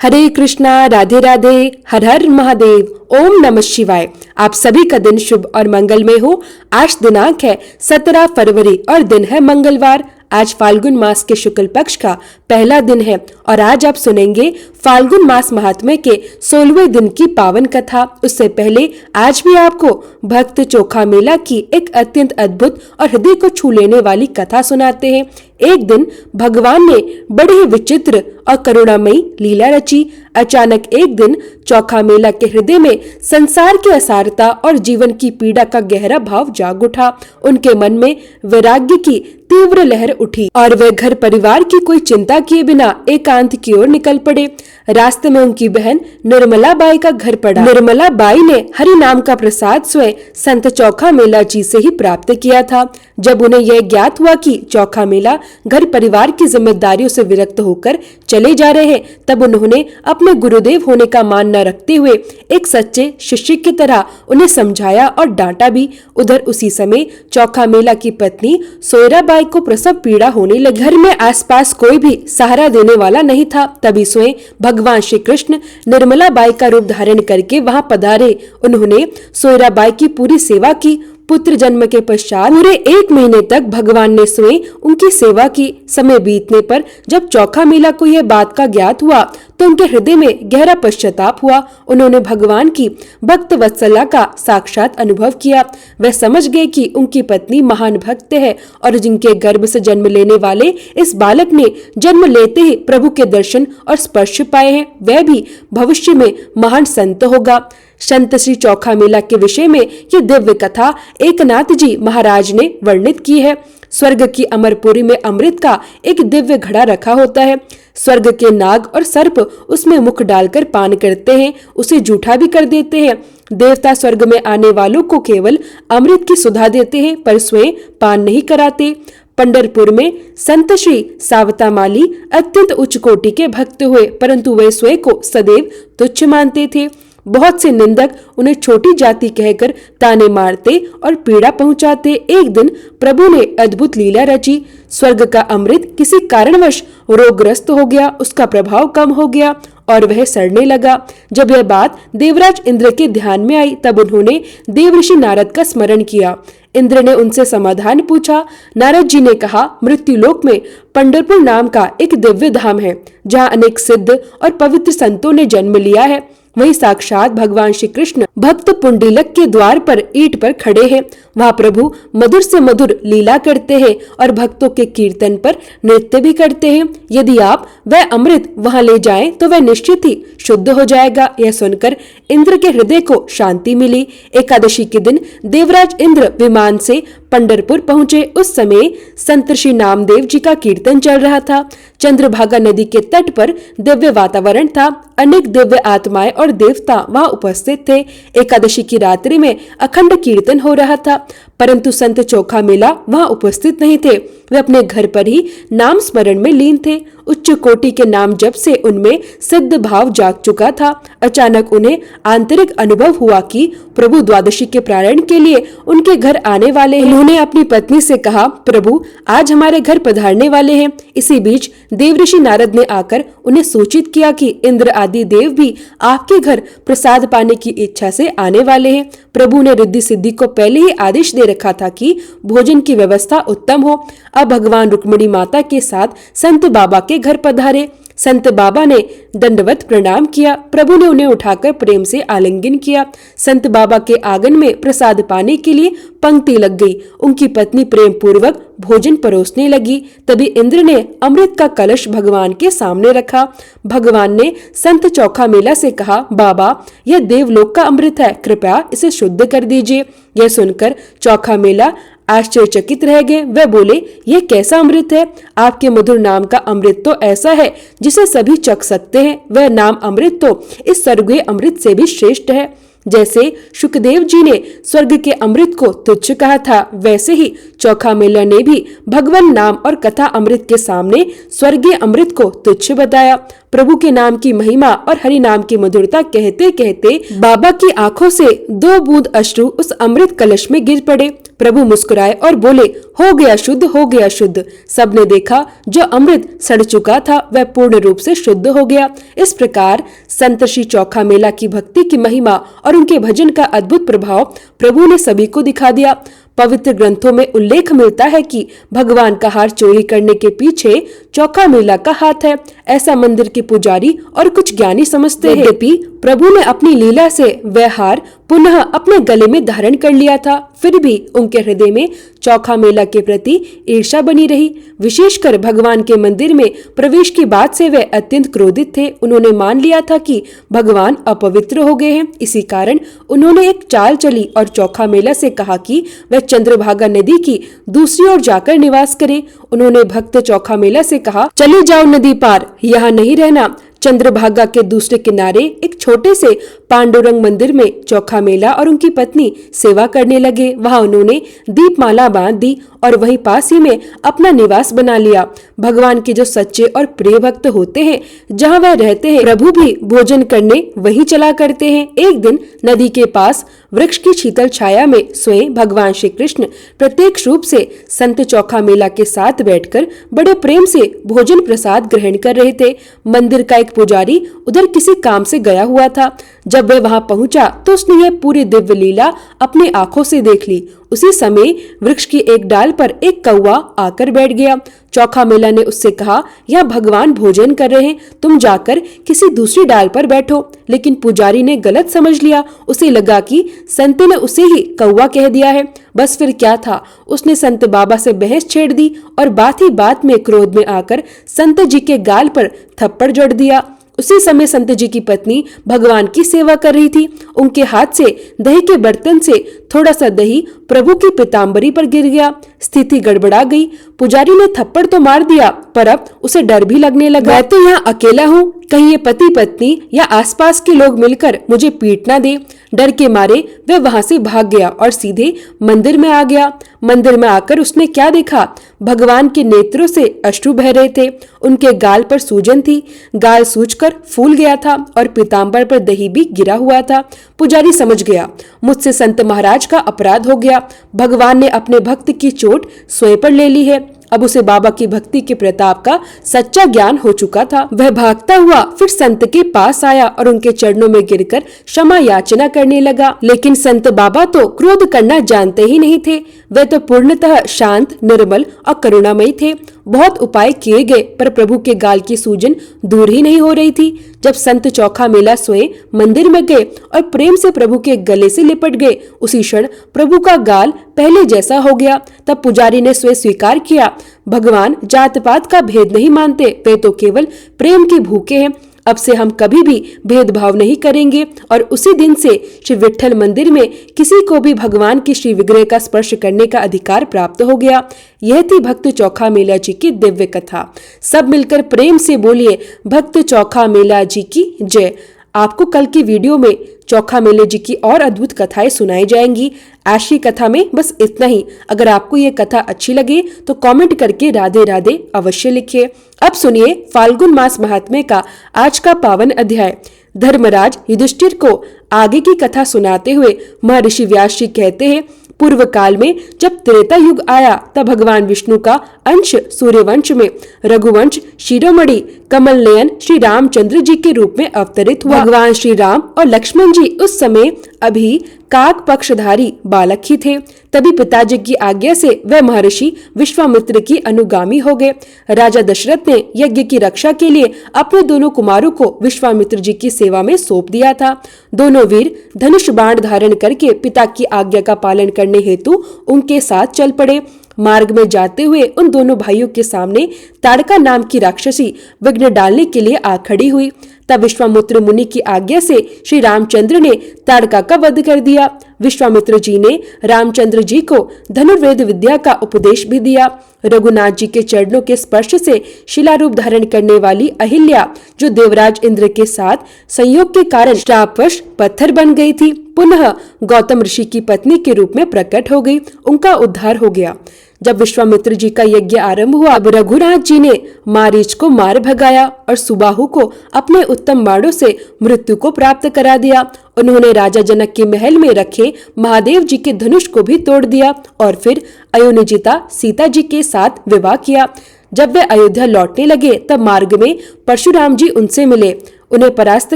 हरे कृष्णा, राधे राधे, हर हर महादेव, ओम नमः शिवाय। आप सभी का दिन शुभ और मंगलमय हो। आज दिनांक है 17 फरवरी और दिन है मंगलवार। आज फाल्गुन मास के शुक्ल पक्ष का पहला दिन है और आज आप सुनेंगे फाल्गुन मास महात्म्य के 16वें दिन की पावन कथा। उससे पहले आज भी आपको भक्त चोखा मेला की एक अत्यंत अद्भुत और हृदय को छू लेने वाली कथा सुनाते हैं। एक दिन भगवान ने बड़े ही विचित्र और करुणामयी लीला रची। अचानक एक दिन चोखा मेला के हृदय में संसार की असारता और जीवन की पीड़ा का गहरा भाव जाग उठा। उनके मन में वैराग्य की तीव्र लहर उठी और वे घर परिवार की कोई चिंता किए बिना एकांत की ओर निकल पड़े। रास्ते में उनकी बहन निर्मला बाई का घर पड़ा। निर्मला बाई ने हरि नाम का प्रसाद स्वयं संत चोखा मेला जी से ही प्राप्त किया था। जब उन्हें यह ज्ञात हुआ कि चोखा मेला घर परिवार की जिम्मेदारियों से विरक्त होकर चले जा रहे हैं, तब उन्होंने अपने गुरुदेव होने का मान न रखते हुए एक सच्चे शिष्य की तरह उन्हें समझाया और डांटा भी। उधर उसी समय चोखा मेला की पत्नी सोयरा बाई को प्रसव पीड़ा होने लगी। घर में आसपास कोई भी सहारा देने वाला नहीं था। तभी स्वयं भगवान श्री कृष्ण निर्मला बाई का रूप धारण करके वहां पधारे। उन्होंने सोयरा बाई की पूरी सेवा की। पुत्र जन्म के पश्चात पूरे 1 महीने तक भगवान ने स्वयं उनकी सेवा की। समय बीतने पर जब चोखा मेला को यह बात का ज्ञात हुआ तो उनके हृदय में गहरा पश्चाताप हुआ। उन्होंने भगवान की भक्त वत्सला का साक्षात अनुभव किया। वह समझ गए कि उनकी पत्नी महान भक्त है और जिनके गर्भ से जन्म लेने वाले इस बालक ने जन्म लेते ही प्रभु के दर्शन और स्पर्श पाए हैं, वह भी भविष्य में महान संत होगा। संत श्री चोखा मेला के विषय में ये दिव्य कथा एकनाथ जी महाराज ने वर्णित की है। स्वर्ग की अमरपुरी में अमृत का एक दिव्य घड़ा रखा होता है। स्वर्ग के नाग और सर्प उसमें मुख डालकर पान करते हैं, उसे जूठा भी कर देते हैं। देवता स्वर्ग में आने वालों को केवल अमृत की सुधा देते हैं पर स्वयं पान नहीं कराते। पंढरपुर में संत श्री सावता माली अत्यंत उच्च कोटि के भक्त हुए, परंतु वे स्वयं को सदैव तुच्छ मानते थे। बहुत से निंदक उन्हें छोटी जाति कहकर ताने मारते और पीड़ा पहुंचाते। एक दिन प्रभु ने अद्भुत लीला रची। स्वर्ग का अमृत किसी कारणवश रोगग्रस्त हो गया, उसका प्रभाव कम हो गया और वह सड़ने लगा। जब यह बात देवराज इंद्र के ध्यान में आई तब उन्होंने देवऋषि नारद का स्मरण किया। इंद्र ने उनसे समाधान पूछा। नारद जी ने कहा, मृत्युलोक में पंढरपुर नाम का एक दिव्य धाम है जहाँ अनेक सिद्ध और पवित्र संतों ने जन्म लिया है। वही साक्षात भगवान श्री कृष्ण भक्त पुंडीलक के द्वार पर ईंट पर खड़े हैं। वहाँ प्रभु मधुर से मधुर लीला करते हैं और भक्तों के कीर्तन पर नृत्य भी करते हैं। यदि आप वह अमृत वहाँ ले जाएं तो वह निश्चित ही शुद्ध हो जाएगा। यह सुनकर इंद्र के हृदय को शांति मिली। एकादशी के दिन देवराज इंद्र विमान से पंढरपुर पहुंचे। उस समय संत श्री नामदेव जी का कीर्तन चल रहा था। चंद्रभागा नदी के तट पर दिव्य वातावरण था। अनेक दिव्य आत्माएं और देवता वहां उपस्थित थे। एकादशी की रात्रि में अखंड कीर्तन हो रहा था, परंतु संत चोखा मेला वहां उपस्थित नहीं थे। वे अपने घर पर ही नाम स्मरण में लीन थे। उच्च कोटि के नाम जप से उनमें सिद्ध भाव जाग चुका था। अचानक उन्हें आंतरिक अनुभव हुआ कि प्रभु द्वादशी के प्रारण के लिए उनके घर आने वाले हैं। उन्होंने अपनी पत्नी से कहा, प्रभु आज हमारे घर पधारने वाले हैं। इसी बीच देवऋषि नारद ने आकर उन्हें सूचित किया कि इंद्र आदि देव भी आपके घर प्रसाद पाने की इच्छा से आने वाले हैं। प्रभु ने रिद्धि सिद्धि को पहले ही आदेश दे रखा था कि भोजन की व्यवस्था उत्तम हो। अब भगवान रुक्मिणी माता के साथ संत बाबा के घर पधारे। संत बाबा ने दंडवत प्रणाम किया। प्रभु ने उन्हें उठाकर प्रेम से आलिंगन किया। संत बाबा के आंगन में प्रसाद पाने के लिए पंक्ति लग गई। उनकी पत्नी प्रेम पूर्वक भोजन परोसने लगी। तभी इंद्र ने अमृत का कलश भगवान के सामने रखा। भगवान ने संत चोखा मेला से कहा, बाबा यह देवलोक का अमृत है, कृपया इसे शुद्ध कर दीजिए। यह सुनकर चोखा मेला आश्चर्यचकित रह गए। वह बोले, यह कैसा अमृत है? आपके मधुर नाम का अमृत तो ऐसा है जिसे सभी चख सकते हैं। वह नाम अमृत तो इस स्वर्गीय अमृत से भी श्रेष्ठ है। जैसे शुकदेव जी ने स्वर्ग के अमृत को तुच्छ कहा था, वैसे ही चोखा मेला ने भी भगवान नाम और कथा अमृत के सामने स्वर्गीय अमृत को तुच्छ बताया। प्रभु के नाम की महिमा और हरि नाम की मधुरता कहते कहते बाबा की आंखों से 2 बूंद अश्रु उस अमृत कलश में गिर पड़े। प्रभु मुस्कुराए और बोले, हो गया शुद्ध, हो गया शुद्ध। सबने देखा जो अमृत सड़ चुका था वह पूर्ण रूप से शुद्ध हो गया। इस प्रकार संत श्री चोखा मेला की भक्ति की महिमा और उनके भजन का अद्भुत प्रभाव प्रभु ने सभी को दिखा दिया। पवित्र ग्रंथों में उल्लेख मिलता है कि भगवान का हार चोरी करने के पीछे चोखा मेला का हाथ है। ऐसा मंदिर के पुजारी और कुछ ज्ञानी समझते हैं। यद्यपि प्रभु ने अपनी लीला से वह हार पुनः अपने गले में धारण कर लिया था, फिर भी उनके हृदय में चोखा मेला के प्रति ईर्ष्या बनी रही। विशेषकर भगवान के मंदिर में प्रवेश के बाद से वे अत्यंत क्रोधित थे। उन्होंने मान लिया था कि भगवान अपवित्र हो गए हैं। इसी कारण उन्होंने एक चाल चली और चोखा मेला से कहा कि वह चंद्रभागा नदी की दूसरी ओर जाकर निवास करे। उन्होंने भक्त चोखा मेला से कहा, चले जाओ नदी पार, यहाँ नहीं रहना। चंद्रभागा के दूसरे किनारे एक छोटे से पांडुरंग मंदिर में चोखा मेला और उनकी पत्नी सेवा करने लगे। वहां उन्होंने दीपमाला बांध दी और वहीं पास ही में अपना निवास बना लिया। भगवान के जो सच्चे और प्रिय भक्त होते हैं, जहां वह रहते हैं, प्रभु भी भोजन करने वहीं चला करते हैं। एक दिन नदी के पास वृक्ष की शीतल छाया में स्वयं भगवान श्री कृष्ण प्रत्यक्ष रूप से संत चोखा मेला के साथ बैठकर बड़े प्रेम से भोजन प्रसाद ग्रहण कर रहे थे। मंदिर का एक पुजारी उधर किसी काम से गया हुआ था। जब वह वहां पहुंचा तो उसने यह पूरी दिव्य लीला अपनी आंखों से देख ली। उसी समय वृक्ष की एक डाल पर एक कौवा आकर बैठ गया। चोखा मेला ने उससे कहा, यह भगवान भोजन कर रहे हैं, तुम जाकर किसी दूसरी डाल पर बैठो। लेकिन पुजारी ने गलत समझ लिया। उसे लगा कि संत ने उसे ही कौवा कह दिया है। बस फिर क्या था, उसने संत बाबा से बहस छेड़ दी और बात ही बात में क्रोध में आकर संत जी के गाल पर थप्पड़ जड़ दिया। उसी समय संत जी की पत्नी भगवान की सेवा कर रही थी। उनके हाथ से दही के बर्तन से थोड़ा सा दही प्रभु की पीताम्बरी पर गिर गया। स्थिति गड़बड़ा गई। पुजारी ने थप्पड़ तो मार दिया, पर अब उसे डर भी लगने लगा। मैं तो यहाँ अकेला हूँ, कहीं ये पति पत्नी या आसपास के लोग मिलकर मुझे पीट ना दे। डर के मारे वह वहां से भाग गया और सीधे मंदिर में आ गया। मंदिर में आकर उसने क्या देखा, भगवान के नेत्रों से अश्रु बह रहे थे। उनके गाल पर सूजन थी, गाल सूजकर फूल गया था और पीताम्बर पर दही भी गिरा हुआ था। पुजारी समझ गया, मुझसे संत महाराज का अपराध हो गया। भगवान ने अपने भक्त की चोट स्वयं पर ले ली है। अब उसे बाबा की भक्ति के प्रताप का सच्चा ज्ञान हो चुका था। वह भागता हुआ फिर संत के पास आया और उनके चरणों में गिरकर क्षमा याचना करने लगा। लेकिन संत बाबा तो क्रोध करना जानते ही नहीं थे। वे तो पूर्णतः शांत, निर्मल और करुणामयी थे। बहुत उपाय किए गए पर प्रभु के गाल की सूजन दूर ही नहीं हो रही थी। जब संत चोखा मेला स्वयं मंदिर में गए और प्रेम से प्रभु के गले से लिपट गए, उसी क्षण प्रभु का गाल पहले जैसा हो गया। तब पुजारी ने स्वयं स्वीकार किया, भगवान जात पात का भेद नहीं मानते, वे तो केवल प्रेम के भूखे हैं। अब से हम कभी भी भेदभाव नहीं करेंगे। और उसी दिन से श्री विट्ठल मंदिर में किसी को भी भगवान की श्री विग्रह का स्पर्श करने का अधिकार प्राप्त हो गया। यह थी भक्त चोखा मेला जी की दिव्य कथा। सब मिलकर प्रेम से बोलिए, भक्त चोखा मेला जी की जय। आपको कल की वीडियो में चोखा मेले जी की और अद्भुत कथाएं सुनाई जाएंगी। आज की कथा में बस इतना ही। अगर आपको ये कथा अच्छी लगे तो कमेंट करके राधे राधे अवश्य लिखिए। अब सुनिए फाल्गुन मास महात्म्य का आज का पावन अध्याय। धर्मराज युधिष्ठिर को आगे की कथा सुनाते हुए महर्षि व्यास जी कहते हैं, पूर्व काल में जब त्रेता युग आया तब भगवान विष्णु का अंश सूर्यवंश में रघुवंश शिरोमणि कमल नयन श्री रामचंद्र जी के रूप में अवतरित हुआ। भगवान श्री राम और लक्ष्मण जी उस समय अभी काक पक्षधारी बालक ही थे। तभी पिताजी की आज्ञा से वह महर्षि विश्वामित्र की अनुगामी हो गए। राजा दशरथ ने यज्ञ की रक्षा के लिए अपने दोनों कुमारों को विश्वामित्र जी की सेवा में सौंप दिया था। दोनों वीर धनुष बाण धारण करके पिता की आज्ञा का पालन करने हेतु उनके साथ चल पड़े। मार्ग में जाते हुए उन दोनों भाइयों के सामने ताड़का नाम की राक्षसी विघ्न डालने के लिए आ खड़ी हुई। तब विश्वामित्र मुनि की आज्ञा से श्री रामचंद्र ने ताड़का का वध कर दिया। विश्वामित्र जी ने रामचंद्र जी को धनुर्वेद विद्या का उपदेश भी दिया। रघुनाथ जी के चरणों के स्पर्श से शिला रूप धारण करने वाली अहिल्या, जो देवराज इंद्र के साथ संयोग के कारण श्रापवश पत्थर बन गई थी, पुनः गौतम ऋषि की पत्नी के रूप में प्रकट हो गई। उनका उद्धार हो गया। जब विश्वामित्र जी का यज्ञ आरंभ हुआ, अब रघुनाथ जी ने मारीच को मार भगाया और सुबाहु को अपने उत्तम बाणों से मृत्यु को प्राप्त करा दिया। उन्होंने राजा जनक के महल में रखे महादेव जी के धनुष को भी तोड़ दिया और फिर अयोनिजिता सीता जी के साथ विवाह किया। जब वे अयोध्या लौटने लगे तब मार्ग में परशुराम जी उनसे मिले। उन्हें परास्त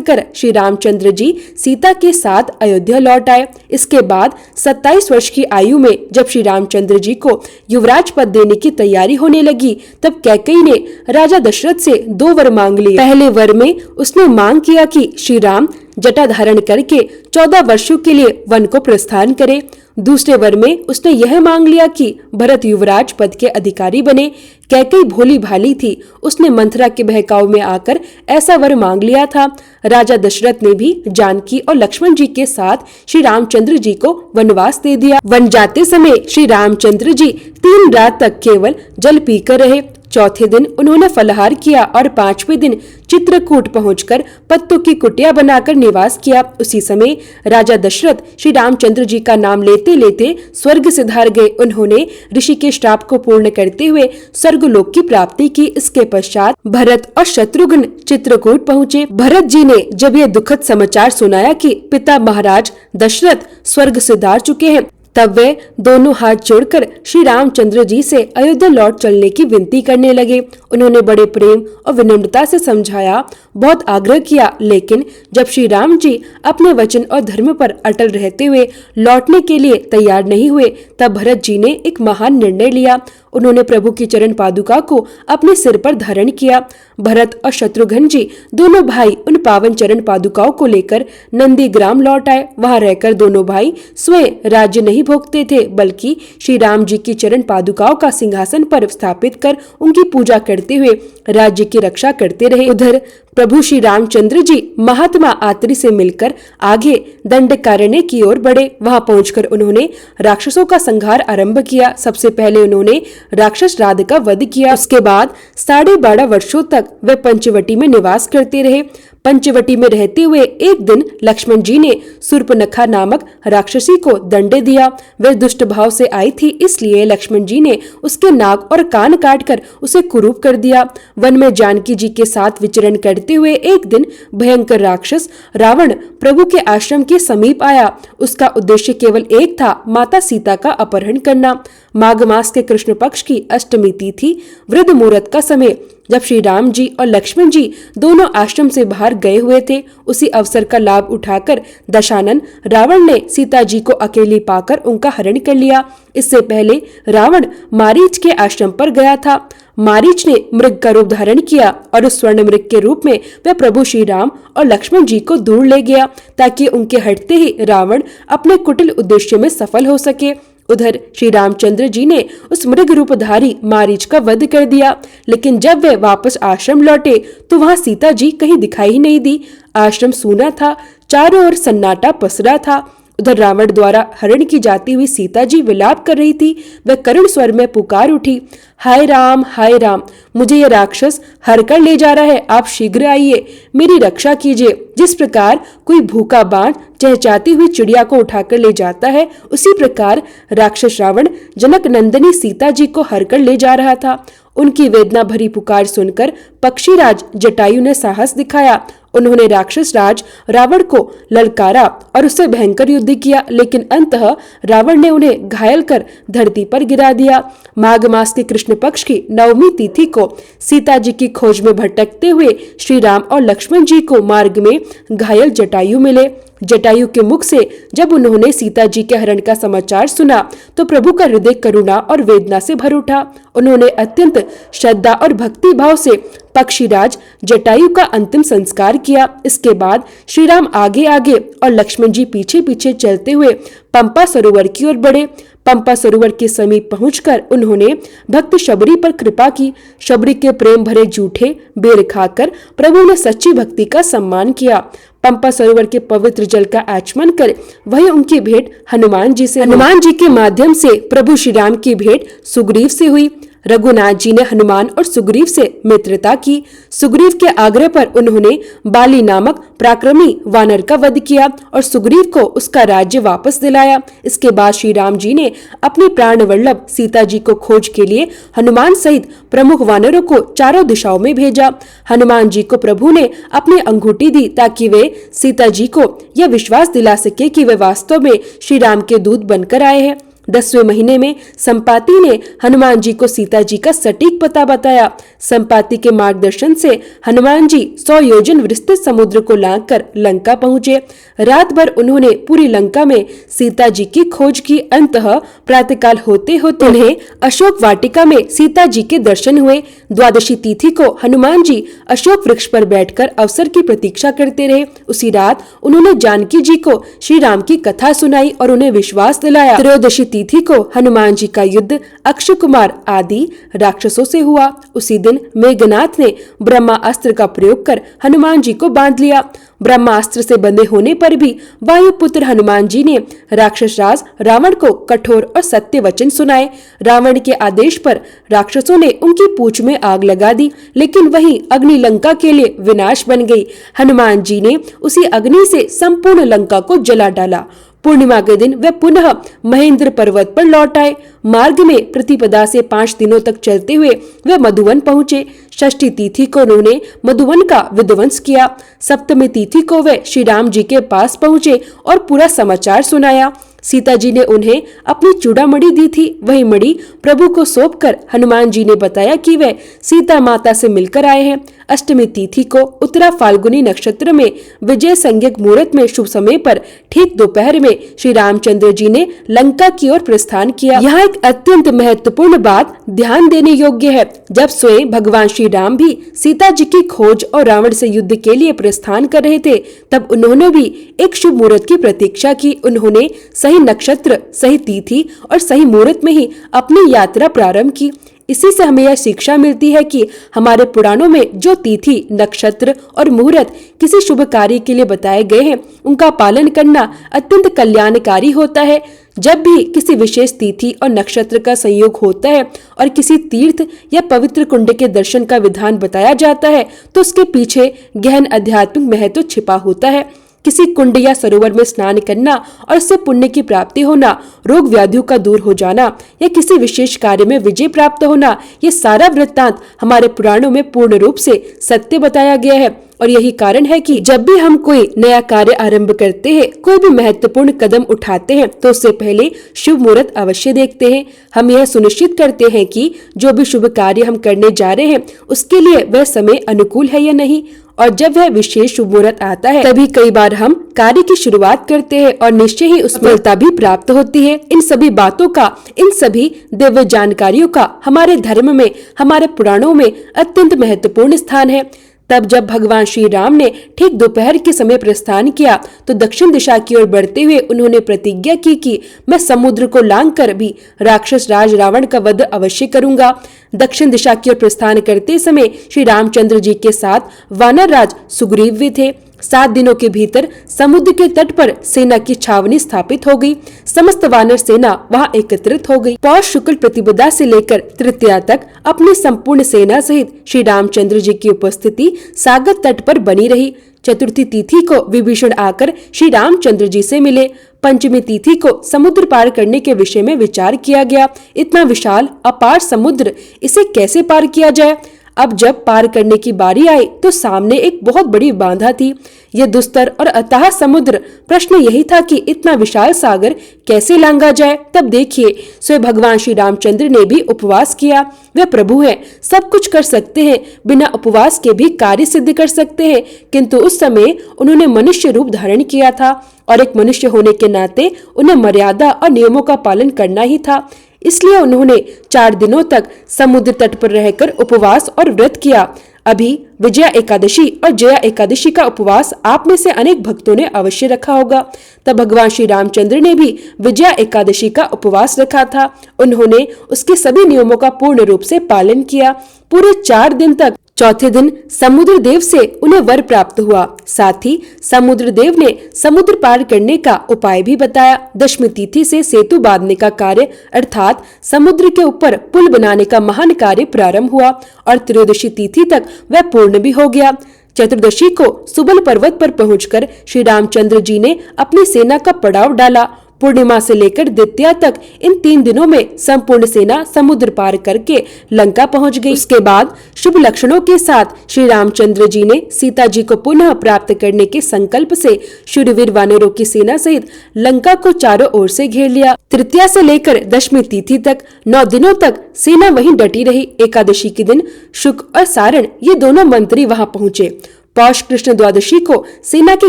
कर श्री रामचंद्र जी सीता के साथ अयोध्या लौट आए। इसके बाद 27 वर्ष की आयु में जब श्री रामचंद्र जी को युवराज पद देने की तैयारी होने लगी, तब कैकेयी ने राजा दशरथ से 2 वर मांग लिए। पहले वर में उसने मांग किया कि श्री राम जटा धारण करके 14 वर्षों के लिए वन को प्रस्थान करे। दूसरे वर में उसने यह मांग लिया कि भरत युवराज पद के अधिकारी बने। कैकेयी भोली भाली थी, उसने मंथरा के बहकाव में आकर ऐसा वर मांग लिया था। राजा दशरथ ने भी जानकी और लक्ष्मण जी के साथ श्री रामचंद्र जी को वनवास दे दिया। वन जाते समय श्री रामचंद्र जी 3 रात तक केवल जल पीकर रहे। चौथे दिन उन्होंने फलाहार किया और 5वें दिन चित्रकूट पहुंचकर पत्तों की कुटिया बनाकर निवास किया। उसी समय राजा दशरथ श्री रामचंद्र जी का नाम लेते लेते स्वर्ग सिधार गए। उन्होंने ऋषि के श्राप को पूर्ण करते हुए स्वर्गलोक की प्राप्ति की। इसके पश्चात भरत और शत्रुघ्न चित्रकूट पहुँचे। भरत जी ने जब ये दुखद समाचार सुनाया कि पिता महाराज दशरथ स्वर्ग सिधार चुके हैं, तब वे दोनों हाथ जोड़कर श्री रामचंद्र जी से अयोध्या लौट चलने की विनती करने लगे। उन्होंने बड़े प्रेम और विनम्रता से समझाया, बहुत आग्रह किया, लेकिन जब श्री राम जी अपने वचन और धर्म पर अटल रहते हुए लौटने के लिए तैयार नहीं हुए, तब भरत जी ने एक महान निर्णय लिया। उन्होंने प्रभु की चरण पादुका को अपने सिर पर धारण किया। भरत और शत्रुघ्न जी दोनों भाई उन पावन चरण पादुकाओं को लेकर नंदी ग्राम लौट आए। वहां रहकर दोनों भाई स्वयं राज्य नहीं भोगते थे, बल्कि श्री राम जी की चरण पादुकाओं का सिंहासन पर स्थापित कर उनकी पूजा करते हुए राज्य की रक्षा करते रहे। उधर प्रभु श्री रामचंद्र जी महात्मा आत्री से मिलकर आगे दंडकारण्य की ओर बढ़े। वहां पहुंचकर उन्होंने राक्षसों का संहार आरंभ किया। सबसे पहले उन्होंने राक्षस राध का वध किया। उसके बाद 12.5 वर्षों तक वे पंचवटी में निवास करते रहे। पंचवटी में रहते हुए एक दिन लक्ष्मण जी ने शूर्पणखा नामक राक्षसी को दंड दिया। वह दुष्ट भाव से आई थी, इसलिए लक्ष्मण जी ने उसके नाक और कान काटकर उसे कुरूप कर दिया। वन में जानकी जी के साथ विचरण करते हुए एक दिन भयंकर राक्षस रावण प्रभु के आश्रम के समीप आया। उसका उद्देश्य केवल एक था, माता सीता का अपहरण करना। माघ मास के कृष्ण पक्ष की अष्टमी तिथि वृद्ध मुहूर्त का समय, जब श्री राम जी और लक्ष्मण जी दोनों आश्रम से बाहर गए हुए थे, उसी अवसर का लाभ उठाकर दशानन रावण ने सीता जी को अकेली पाकर उनका हरण कर लिया। इससे पहले रावण मारीच के आश्रम पर गया था। मारीच ने मृग का रूप धारण किया और उस स्वर्ण मृग के रूप में वह प्रभु श्री राम और लक्ष्मण जी को दूर ले गया, ताकि उनके हटते ही रावण अपने कुटिल उद्देश्य में सफल हो सके। उधर श्री रामचंद्र जी ने उस मृग रूपधारी मारीच का वध कर दिया, लेकिन जब वे वापस आश्रम लौटे तो वहां सीता जी कहीं दिखाई ही नहीं दी। आश्रम सूना था, चारों ओर सन्नाटा पसरा था। उधर रावण द्वारा हरण की जाती हुई सीता जी विलाप कर रही थी। वह करुण स्वर में पुकार उठी, हाय राम, मुझे यह राक्षस हर कर ले जा रहा है, आप शीघ्र आइए, मेरी रक्षा कीजिए। जिस प्रकार कोई भूखा बाण चहचहाती हुई चिड़िया को उठाकर ले जाता है, उसी प्रकार राक्षस रावण जनक नंदिनी सीता जी को हर कर ले जा रहा था। उनकी वेदना भरी पुकार सुनकर पक्षीराज जटायु ने साहस दिखाया। उन्होंने राक्षस राज रावण को ललकारा और उससे भयंकर युद्ध किया, लेकिन अंततः रावण ने उन्हें घायल कर धरती पर गिरा दिया। माघ मास के कृष्ण पक्ष की नवमी तिथि को सीता जी की खोज में भटकते हुए श्री राम और लक्ष्मण जी को मार्ग में घायल जटायु मिले। जटायु के मुख से जब उन्होंने सीता जी के हरण का समाचार सुना तो प्रभु का हृदय करुणा और वेदना से भर उठा। उन्होंने अत्यंत श्रद्धा और भक्ति भाव से पक्षीराज जटायु का अंतिम संस्कार किया। इसके बाद श्री राम आगे आगे और लक्ष्मण जी पीछे पीछे चलते हुए पंपा सरोवर की ओर बढ़े। पंपा सरोवर के समीप पहुंचकर उन्होंने भक्त शबरी पर कृपा की। शबरी के प्रेम भरे जूठे बेर खाकर प्रभु ने सच्ची भक्ति का सम्मान किया। पंपा सरोवर के पवित्र जल का आचमन कर वही उनकी भेंट हनुमान जी से। हनुमान जी के माध्यम से प्रभु श्री राम की भेंट सुग्रीव से हुई। रघुनाथ जी ने हनुमान और सुग्रीव से मित्रता की। सुग्रीव के आग्रह पर उन्होंने बाली नामक पराक्रमी वानर का वध किया और सुग्रीव को उसका राज्य वापस दिलाया। इसके बाद श्री राम जी ने अपनी प्राण वल्लभ सीता जी को खोज के लिए हनुमान सहित प्रमुख वानरों को चारों दिशाओं में भेजा। हनुमान जी को प्रभु ने अपनी अंगूठी दी ताकि वे सीता जी को यह विश्वास दिला सके कि वे वास्तव में श्री राम के दूत बनकर आए हैं। 10वें महीने में संपाति ने हनुमान जी को सीता जी का सटीक पता बताया। संपाति के मार्गदर्शन से हनुमान जी 100 योजन विस्तृत समुद्र को लांघकर लंका पहुँचे। रात भर उन्होंने पूरी लंका में सीता जी की खोज की। अंततः प्रातःकाल होते होते उन्हें अशोक वाटिका में सीता जी के दर्शन हुए। द्वादशी तिथि को हनुमान जी अशोक वृक्ष पर बैठकर अवसर की प्रतीक्षा करते रहे। उसी रात उन्होंने जानकी जी को श्री राम की कथा सुनाई और उन्हें विश्वास दिलाया। त्रयोदशी तिथि को हनुमान जी का युद्ध अक्षय कुमार आदि राक्षसों से हुआ। उसी दिन मेघनाथ ने ब्रह्मास्त्र का प्रयोग कर हनुमान जी को बांध लिया। ब्रह्मास्त्र से बंधे होने पर भी वायुपुत्र हनुमान जी ने राक्षस राज रावण को कठोर और सत्य वचन सुनाए। रावण के आदेश पर राक्षसों ने उनकी पूंछ में आग लगा दी, लेकिन वही अग्नि लंका के लिए विनाश बन गई। हनुमान जी ने उसी अग्नि से संपूर्ण लंका को जला डाला। पूर्णिमा के दिन वे पुनः महेंद्र पर्वत पर लौट आए। मार्ग में प्रतिपदा से 5 दिनों तक चलते हुए वे मधुवन पहुँचे। षष्ठी तिथि को उन्होंने मधुवन का विध्वंस किया। सप्तमी तिथि को वे श्री राम जी के पास पहुँचे और पूरा समाचार सुनाया। सीता जी ने उन्हें अपनी चूड़ामणि दी थी। वही मणि प्रभु को सौंपकर हनुमान जी ने बताया कि वे सीता माता से मिलकर आए हैं। अष्टमी तिथि को उत्तरा फाल्गुनी नक्षत्र में विजय संज्ञक मुहूर्त में शुभ समय पर ठीक दोपहर में श्री रामचंद्र जी ने लंका की ओर प्रस्थान किया। यहाँ एक अत्यंत महत्वपूर्ण बात ध्यान देने योग्य है। जब स्वयं भगवान श्री राम भी सीता जी की खोज और रावण से युद्ध के लिए प्रस्थान कर रहे थे, तब उन्होंने भी एक शुभ मुहूर्त की प्रतीक्षा की। उन्होंने सही नक्षत्र, सही तिथि और सही मुहूर्त में ही अपनी यात्रा प्रारंभ की। इसी से हमें यह शिक्षा मिलती है कि हमारे पुराणों में जो तिथि, नक्षत्र और मुहूर्त किसी शुभ कार्य के लिए बताए गए हैं, उनका पालन करना अत्यंत कल्याणकारी होता है। जब भी किसी विशेष तिथि और नक्षत्र का संयोग होता है और किसी तीर्थ या पवित्र कुंड के दर्शन का विधान बताया जाता है, तो उसके पीछे गहन आध्यात्मिक महत्व छिपा होता है। किसी कुंड या सरोवर में स्नान करना और उससे पुण्य की प्राप्ति होना, रोग व्याधियों का दूर हो जाना या किसी विशेष कार्य में विजय प्राप्त होना, ये सारा वृत्तांत हमारे पुराणों में पूर्ण रूप से सत्य बताया गया है। और यही कारण है कि जब भी हम कोई नया कार्य आरंभ करते हैं, कोई भी महत्वपूर्ण कदम उठाते हैं, तो उससे पहले शुभ मुहूर्त अवश्य देखते हैं। हम यह सुनिश्चित करते हैं कि जो भी शुभ कार्य हम करने जा रहे हैं, उसके लिए वह समय अनुकूल है या नहीं। और जब वह विशेष शुभ मुहूर्त आता है, तभी कई बार हम कार्य की शुरुआत करते हैं और निश्चय ही उसमें सफलता भी प्राप्त होती है। इन सभी बातों का, इन सभी दिव्य जानकारियों का हमारे धर्म में, हमारे पुराणों में अत्यंत महत्वपूर्ण स्थान है। तब जब भगवान श्री राम ने ठीक दोपहर के समय प्रस्थान किया, तो दक्षिण दिशा की ओर बढ़ते हुए उन्होंने प्रतिज्ञा की कि मैं समुद्र को लांघकर भी राक्षस राज रावण का वध अवश्य करूंगा। दक्षिण दिशा की ओर प्रस्थान करते समय श्री रामचंद्र जी के साथ वानर राज सुग्रीव भी थे। 7 दिनों के भीतर समुद्र के तट पर सेना की छावनी स्थापित हो गई। समस्त वानर सेना वहां एकत्रित हो गई। पौष शुक्ल प्रतिपदा से लेकर तृतीया तक अपनी संपूर्ण सेना सहित श्री रामचंद्र जी की उपस्थिति सागर तट पर बनी रही। चतुर्थी तिथि को विभीषण आकर श्री रामचंद्र जी से मिले। पंचमी तिथि को समुद्र पार करने के विषय में विचार किया गया। इतना विशाल अपार समुद्र, इसे कैसे पार किया जाए? अब जब पार करने की बारी आई, तो सामने एक बहुत बड़ी बाधा थी। यह दुस्तर और अथाह समुद्र। प्रश्न यही था कि इतना विशाल सागर कैसे लांघा जाए। तब देखिए, स्वयं भगवान श्री रामचंद्र ने भी उपवास किया। वे प्रभु हैं, सब कुछ कर सकते हैं, बिना उपवास के भी कार्य सिद्ध कर सकते हैं। किंतु उस समय उन्होंने मनुष्य रूप धारण किया था और एक मनुष्य होने के नाते उन्हें मर्यादा और नियमों का पालन करना ही था। इसलिए उन्होंने 4 दिनों तक समुद्र तट पर रहकर उपवास और व्रत किया। अभी विजया एकादशी और जया एकादशी का उपवास आप में से अनेक भक्तों ने अवश्य रखा होगा। तब भगवान श्री रामचंद्र ने भी विजया एकादशी का उपवास रखा था। उन्होंने उसके सभी नियमों का पूर्ण रूप से पालन किया। पूरे 4 दिन तक चौथे दिन समुद्र देव से उन्हें वर प्राप्त हुआ। साथ ही समुद्र देव ने समुद्र पार करने का उपाय भी बताया। दशमी तिथि से सेतु बांधने का कार्य अर्थात समुद्र के ऊपर पुल बनाने का महान कार्य प्रारंभ हुआ और त्रयोदशी तिथि तक वह पूर्ण भी हो गया। चतुर्दशी को सुबल पर्वत पर पहुंचकर श्री रामचंद्र जी ने अपनी सेना का पड़ाव डाला। पूर्णिमा से लेकर द्वितीया तक इन 3 दिनों में संपूर्ण सेना समुद्र पार करके लंका पहुंच गई। उसके बाद शुभ लक्षणों के साथ श्री रामचंद्र जी ने सीता जी को पुनः प्राप्त करने के संकल्प से शूरवीर वानरों की सेना सहित लंका को चारों ओर से घेर लिया। तृतीया से लेकर दशमी तिथि तक 9 दिनों तक सेना वहीं डटी रही। एकादशी के दिन शुक और सारण ये दोनों मंत्री वहां पहुंचे। पौष कृष्ण द्वादशी को सेना की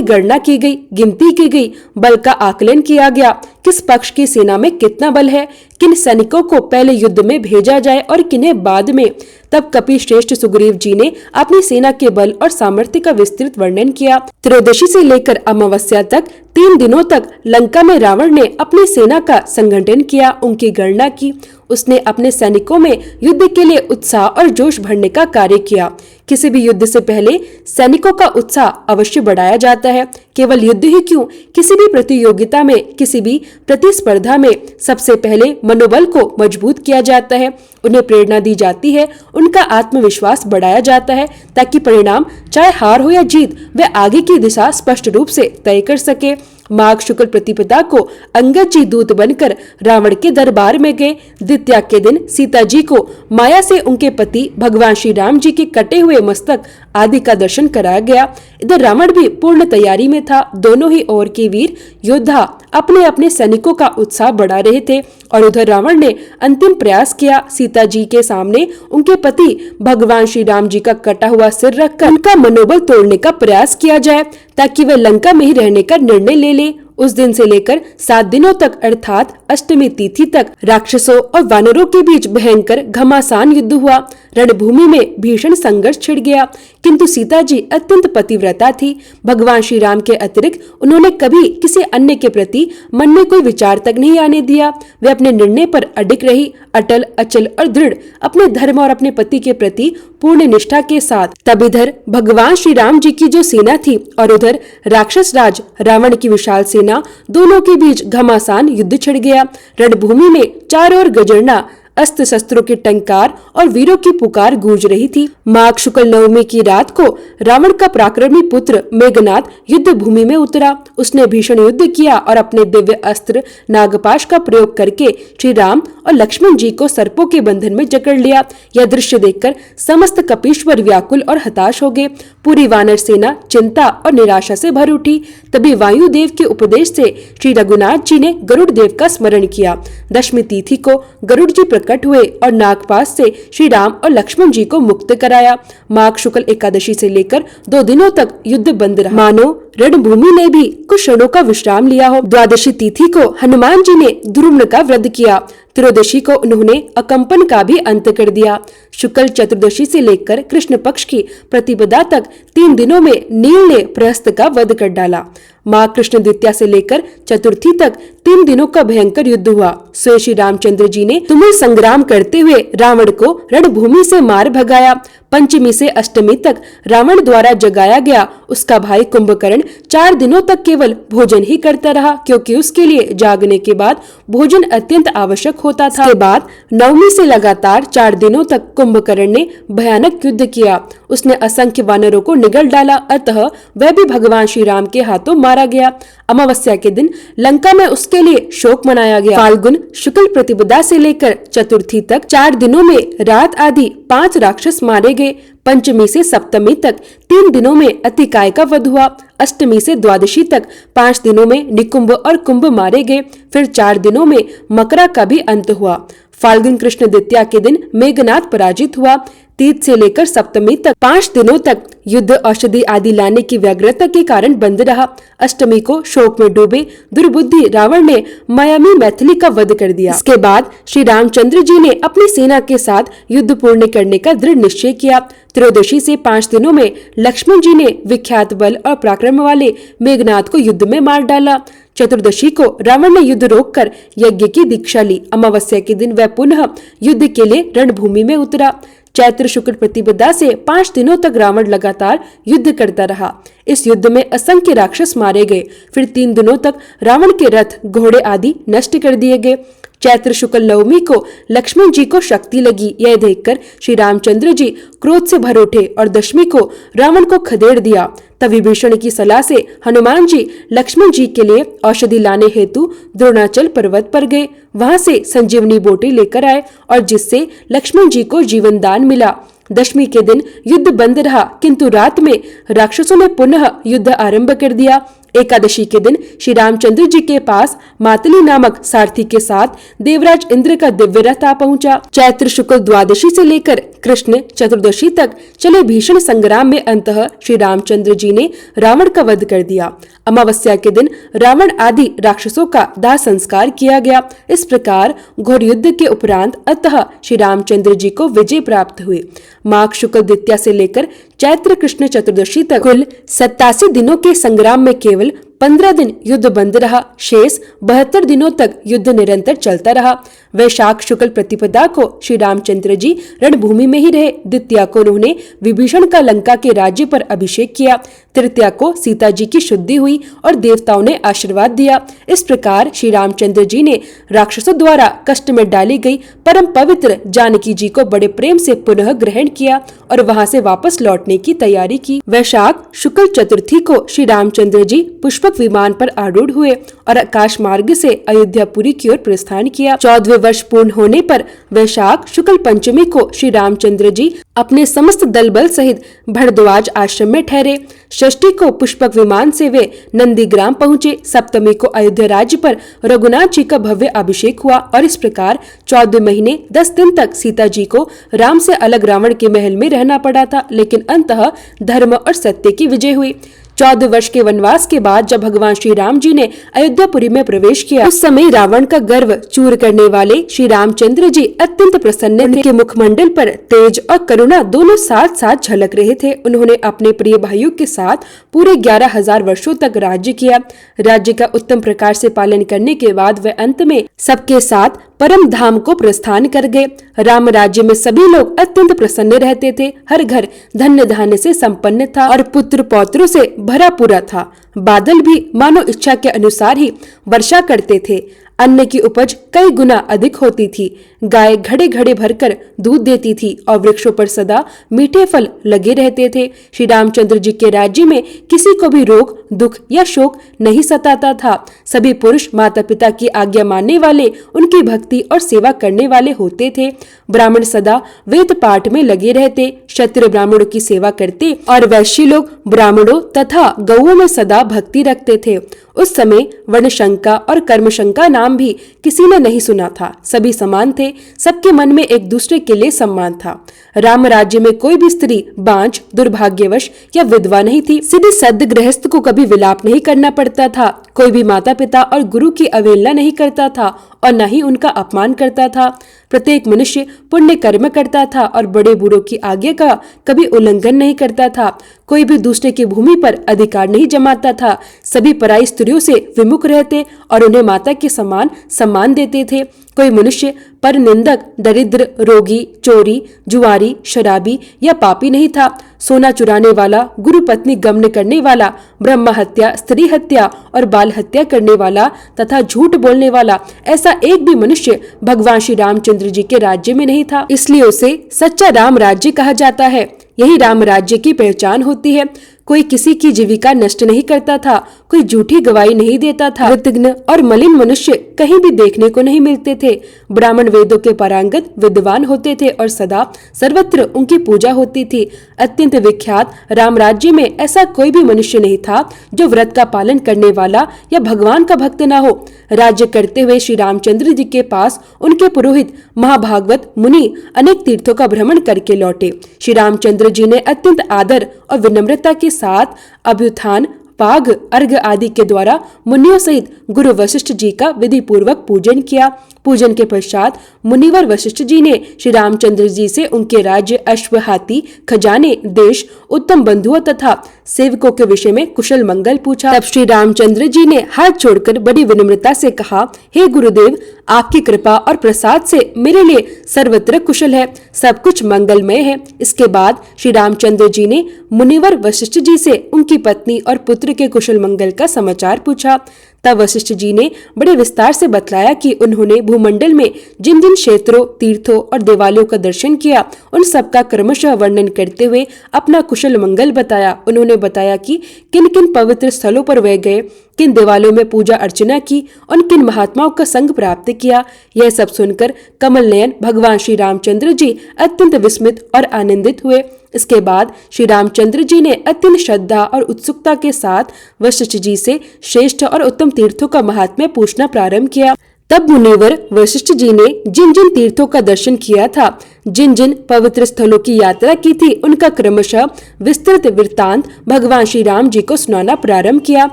गणना की गई, गिनती की गई, बल का आकलन किया गया, किस पक्ष की सेना में कितना बल है, किन सैनिकों को पहले युद्ध में भेजा जाए और किन्हें बाद में। तब कपि श्रेष्ठ सुग्रीव जी ने अपनी सेना के बल और सामर्थ्य का विस्तृत वर्णन किया। त्रयोदशी से लेकर अमावस्या तक 3 दिनों तक लंका में रावण ने अपनी सेना का संगठन किया, उनकी गणना की। उसने अपने सैनिकों में युद्ध के लिए उत्साह और जोश भरने का कार्य किया। किसी भी युद्ध से पहले सैनिकों का उत्साह अवश्य बढ़ाया जाता है। केवल युद्ध ही क्यों, किसी भी प्रतियोगिता में, किसी भी प्रतिस्पर्धा में सबसे पहले मनोबल को मजबूत किया जाता है, उन्हें प्रेरणा दी जाती है, उनका आत्मविश्वास बढ़ाया जाता है ताकि परिणाम चाहे हार हो या जीत वे आगे की दिशा स्पष्ट रूप से तय कर सके। माघ शुक्ल प्रतिपदा को अंगद जी दूत बनकर रावण के दरबार में गए। द्वितीया के दिन सीता जी को माया से उनके पति भगवान श्री राम जी के कटे हुए मस्तक आदि का दर्शन कराया गया। इधर रावण भी पूर्ण तैयारी में था। दोनों ही ओर के वीर योद्धा अपने अपने सैनिकों का उत्साह बढ़ा रहे थे और उधर रावण ने अंतिम प्रयास किया। सीता जी के सामने उनके पति भगवान श्री राम जी का कटा हुआ सिर रखकर उनका मनोबल तोड़ने का प्रयास किया जाए ताकि वे लंका में ही रहने का निर्णय ले ले। उस दिन से लेकर 7 दिनों तक अर्थात अष्टमी तिथि तक राक्षसों और वानरों के बीच भयंकर घमासान युद्ध हुआ। रणभूमि में भीषण संघर्ष छिड़ गया, किंतु सीता जी अत्यंत पतिव्रता थी। भगवान श्री राम के अतिरिक्त उन्होंने कभी किसी अन्य के प्रति मन में कोई विचार तक नहीं आने दिया। वे अपने निर्णय पर अडिग रही, अटल, अचल और दृढ़, अपने धर्म और अपने पति के प्रति पूर्ण निष्ठा के साथ। तब इधर भगवान श्री राम जी की जो सेना थी और उधर राक्षस राज रावण की विशाल सेना, दोनों के बीच घमासान युद्ध छिड़ गया। रणभूमि में चारों ओर गजरना, अस्त्र शस्त्रों के टंकार और वीरों की पुकार गूंज रही थी। माघ शुक्ल नवमी की रात को रावण का पराक्रमी पुत्र मेघनाद युद्ध भूमि में उतरा। उसने भीषण युद्ध किया और अपने दिव्य अस्त्र नागपाश का प्रयोग करके श्री राम और लक्ष्मण जी को सर्पों के बंधन में जकड़ लिया। यह दृश्य देखकर समस्त कपीश्वर व्याकुल और हताश हो गए। पूरी वानर सेना चिंता और निराशा से भर उठी। तभी वायुदेव के उपदेश से श्री रघुनाथ जी ने गरुड़ देव का स्मरण किया। दशमी तिथि को गरुड़ जी प्रकट हुए और नागपाश से श्री राम और लक्ष्मण जी को मुक्त कराया। माघ शुक्ल एकादशी से लेकर 2 दिनों तक युद्ध बंद रहा, मानो रणभूमि ने भी कुछ क्षणों का विश्राम लिया हो। द्वादशी तिथि को हनुमान जी ने द्रुम्न का वध किया। त्रयोदशी को उन्होंने अकंपन का भी अंत कर दिया। शुक्ल चतुर्दशी से लेकर कृष्ण पक्ष की प्रतिपदा तक 3 दिनों में नील ने प्रहस्त का वध कर डाला। माँ कृष्ण द्वितीया से लेकर चतुर्थी तक 3 दिनों का भयंकर युद्ध हुआ। स्वयं श्री रामचंद्र जी ने तुमुल संग्राम करते हुए रावण को रणभूमि से मार भगाया। पंचमी से अष्टमी तक रावण द्वारा जगाया गया उसका भाई कुंभकर्ण 4 दिनों तक केवल भोजन ही करता रहा, क्योंकि उसके लिए जागने के बाद भोजन अत्यंत आवश्यक होता था। इसके बाद नवमी से लगातार 4 दिनों तक कुंभकर्ण ने भयानक युद्ध किया। उसने असंख्य वानरों को निगल डाला, अतः वह भी भगवान श्री राम के हाथों मारा गया। अमावस्या के दिन लंका में उसके लिए शोक मनाया गया। फाल्गुन शुक्ल प्रतिपदा से लेकर चतुर्थी तक 4 दिनों में रात आदि 5 राक्षस मारे गए। पंचमी से सप्तमी तक 3 दिनों में अतिकाय का वध हुआ। अष्टमी से द्वादशी तक 5 दिनों में निकुंभ और कुंभ मारे गए। फिर 4 दिनों में मकरा का भी अंत हुआ। फाल्गुन कृष्ण द्वितीया के दिन मेघनाद पराजित हुआ। तीज से लेकर सप्तमी तक 5 दिनों तक युद्ध औषधि आदि लाने की व्यग्रता के कारण बंद रहा। अष्टमी को शोक में डूबे दुर्बुद्धि रावण ने मायामी मैथिली का वध कर दिया। इसके बाद श्री रामचंद्र जी ने अपनी सेना के साथ युद्ध पूर्ण करने का दृढ़ निश्चय किया। त्रयोदशी से 5 दिनों में लक्ष्मण जी ने विख्यात बल और पराक्रम वाले मेघनाद को युद्ध में मार डाला। चतुर्दशी को रावण ने युद्ध रोककर यज्ञ की दीक्षा ली। अमावस्या के दिन वह पुनः युद्ध के लिए रणभूमि में उतरा। चैत्र शुक्ल प्रतिपदा से 5 दिनों तक रावण लगातार युद्ध करता रहा। इस युद्ध में असंख्य राक्षस मारे गए। फिर 3 दिनों तक रावण के रथ, घोड़े आदि नष्ट कर दिए गए। चैत्र शुक्ल नवमी को लक्ष्मण जी को शक्ति लगी। यह देखकर श्री रामचंद्र जी क्रोध से भर उठे और दशमी को रावण को खदेड़ दिया। तब विभीषण की सलाह से हनुमान जी लक्ष्मण जी के लिए औषधि लाने हेतु द्रोणाचल पर्वत पर गए। वहां से संजीवनी बोटी लेकर आए और जिससे लक्ष्मण जी को जीवन दान मिला। दशमी के दिन युद्ध बंद रहा, किंतु रात में राक्षसों ने पुनः युद्ध आरंभ कर दिया। एकादशी के दिन श्री रामचंद्र जी के पास मातली नामक सारथी के साथ देवराज इंद्र का दिव्य रथ आ पहुंचा। चैत्र शुक्ल द्वादशी से लेकर कृष्ण चतुर्दशी तक चले भीषण संग्राम में अंततः श्री रामचंद्र जी ने रावण का वध कर दिया। अमावस्या के दिन रावण आदि राक्षसों का दाह संस्कार किया गया। इस प्रकार घोर युद्ध के उपरांत अंततः श्री रामचंद्र जी को विजय प्राप्त हुई। माघ शुक्ल द्वितीया से लेकर चैत्र कृष्ण चतुर्दशी तक कुल 87 दिनों के संग्राम में केवल 15 दिन युद्ध बंद रहा। शेष 72 दिनों तक युद्ध निरंतर चलता रहा। वैशाख शुक्ल प्रतिपदा को श्री रामचंद्र जी रणभूमि में ही रहे। द्वितीया को उन्होंने विभीषण का लंका के राज्य पर अभिषेक किया। तृतीया को सीता जी की शुद्धि हुई और देवताओं ने आशीर्वाद दिया। इस प्रकार श्री रामचंद्र जी ने राक्षसों द्वारा कष्ट में डाली गई परम पवित्र जानकी जी को बड़े प्रेम से पुनः ग्रहण किया और वहां से वापस लौटने की तैयारी की। वैशाख शुक्ल चतुर्थी को श्री रामचंद्र जी पुष्पक विमान पर आरूढ़ हुए और आकाश मार्ग से अयोध्यापुरी की ओर प्रस्थान किया। 14वें वर्ष पूर्ण होने पर वैशाख शुक्ल पंचमी को श्री रामचंद्र जी अपने समस्त दल बल सहित भरद्वाज आश्रम में ठहरे। षष्ठी को पुष्पक विमान से वे नंदीग्राम पहुँचे। सप्तमी को अयोध्या राज्य पर रघुनाथ जी का भव्य अभिषेक हुआ और इस प्रकार 14 महीने 10 दिन तक सीता जी को राम से अलग रावण के महल में रहना पड़ा था, लेकिन अंततः धर्म और सत्य की विजय हुई। 14 वर्ष के वनवास के बाद जब भगवान श्री राम जी ने अयोध्यापुरी में प्रवेश किया, उस समय रावण का गर्व चूर करने वाले श्री रामचंद्र जी अत्यंत प्रसन्न थे। उनके मुखमंडल पर तेज और करुणा दोनों साथ साथ झलक रहे थे। उन्होंने अपने प्रिय भाइयों के साथ पूरे 11,000 वर्षों तक राज्य किया। राज्य का उत्तम प्रकार से पालन करने के बाद वे अंत में सबके साथ परम धाम को प्रस्थान कर गए। राम राज्य में सभी लोग अत्यंत प्रसन्न रहते थे। हर घर धन्य धान्य से संपन्न था और पुत्र पौत्रों से भरा पूरा था। बादल भी मानो इच्छा के अनुसार ही वर्षा करते थे। अन्न की उपज कई गुना अधिक होती थी। गाय घड़े घड़े भरकर दूध देती थी और वृक्षों पर सदा मीठे फल लगे रहते थे। श्री रामचंद्र जी के राज्य में किसी को भी रोग, दुख या शोक नहीं सताता था। सभी पुरुष माता पिता की आज्ञा मानने वाले, उनकी भक्ति और सेवा करने वाले होते थे। ब्राह्मण सदा वेद पाठ में लगे रहते, क्षत्रिय ब्राह्मणों की सेवा करते और वैश्य लोग ब्राह्मणों तथा गौओं में सदा भक्ति रखते थे। उस समय वर्णशंका और कर्मशंका नाम भी किसी ने नहीं सुना था। सभी समान थे, सबके मन में एक दूसरे के लिए सम्मान था। राम राज्य में कोई भी स्त्री बांझ, दुर्भाग्यवश या विधवा नहीं थी। सीधे सद गृहस्थ को कभी विलाप नहीं करना पड़ता था। कोई भी माता पिता और गुरु की अवहेलना नहीं करता था और न ही उनका अपमान करता था। प्रत्येक मनुष्य पुण्य कर्म करता था और बड़े बूढ़ों की आज्ञा का कभी उल्लंघन नहीं करता था। कोई भी दूसरे की भूमि पर अधिकार नहीं जमाता था। सभी पराई स्त्रियों से विमुख रहते और उन्हें माता के समान सम्मान देते थे। कोई मनुष्य पर निंदक, दरिद्र, रोगी, चोरी, जुआरी, शराबी या पापी नहीं था। सोना चुराने वाला, गुरु पत्नी गमन करने वाला, ब्रह्म हत्या, स्त्री हत्या और बाल हत्या करने वाला तथा झूठ बोलने वाला, ऐसा एक भी मनुष्य भगवान श्री रामचंद्र जी के राज्य में नहीं था। इसलिए उसे सच्चा राम राज्य कहा जाता है। यही राम राज्य की पहचान होती है। कोई किसी की जीविका नष्ट नहीं करता था, कोई झूठी गवाही नहीं देता था। कृतघ्न और मलिन मनुष्य कहीं भी देखने को नहीं मिलते थे। ब्राह्मण वेदों के पारंगत विद्वान होते थे और सदा सर्वत्र उनकी पूजा होती थी। अत्यंत विख्यात राम राज्य में ऐसा कोई भी मनुष्य नहीं था जो व्रत का पालन करने वाला या भगवान का भक्त न हो। राज्य करते हुए श्री रामचंद्र जी के पास उनके पुरोहित महाभागवत मुनि अनेक तीर्थों का भ्रमण करके लौटे। श्री रामचंद्र जी ने अत्यंत आदर और विनम्रता के साथ अभ्युत्थान, पाग, अर्घ आदि के द्वारा मुनियों सहित गुरु वशिष्ठ जी का विधि पूर्वक पूजन किया। पूजन के पश्चात मुनिवर वशिष्ठ जी ने श्री रामचंद्र जी से उनके राज्य, अश्व, हाथी, खजाने, देश, उत्तम बंधुओं तथा सेवकों के विषय में कुशल मंगल पूछा। तब श्री रामचंद्र जी ने हाथ जोड़कर बड़ी विनम्रता से कहा, हे गुरुदेव, आपकी कृपा और प्रसाद से मेरे लिए सर्वत्र कुशल है, सब कुछ मंगलमय है। इसके बाद श्री रामचंद्र जी ने मुनिवर वशिष्ठ जी से उनकी पत्नी और पुत्र के कुशल मंगल का समाचार पूछा। तब वशिष्ठ जी ने बड़े विस्तार से बतलाया कि उन्होंने भूमंडल में जिन जिन क्षेत्रों, तीर्थों और देवालयों का दर्शन किया, उन सबका क्रमशः वर्णन करते हुए अपना कुशल मंगल बताया। उन्होंने बताया कि किन किन पवित्र स्थलों पर वे गए, किन देवालयों में पूजा अर्चना की, उन किन महात्माओं का संग प्राप्त किया। यह सब सुनकर कमल नयन भगवान श्री रामचंद्र जी अत्यंत विस्मित और आनंदित हुए। इसके बाद श्री रामचंद्र जी ने अत्यंत श्रद्धा और उत्सुकता के साथ वशिष्ठ जी से श्रेष्ठ और उत्तम तीर्थों का महात्म्य पूछना प्रारंभ किया। तब मुनिवर वशिष्ठ जी ने जिन जिन तीर्थों का दर्शन किया था, जिन जिन पवित्र स्थलों की यात्रा की थी, उनका क्रमशः विस्तृत वृत्तांत भगवान श्री राम जी को सुनाना प्रारंभ किया।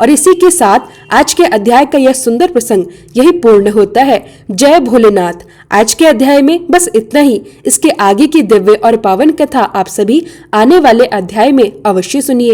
और इसी के साथ आज के अध्याय का यह सुंदर प्रसंग यही पूर्ण होता है। जय भोलेनाथ। आज के अध्याय में बस इतना ही। इसके आगे की दिव्य और पावन कथा आप सभी आने वाले अध्याय में अवश्य सुनिए।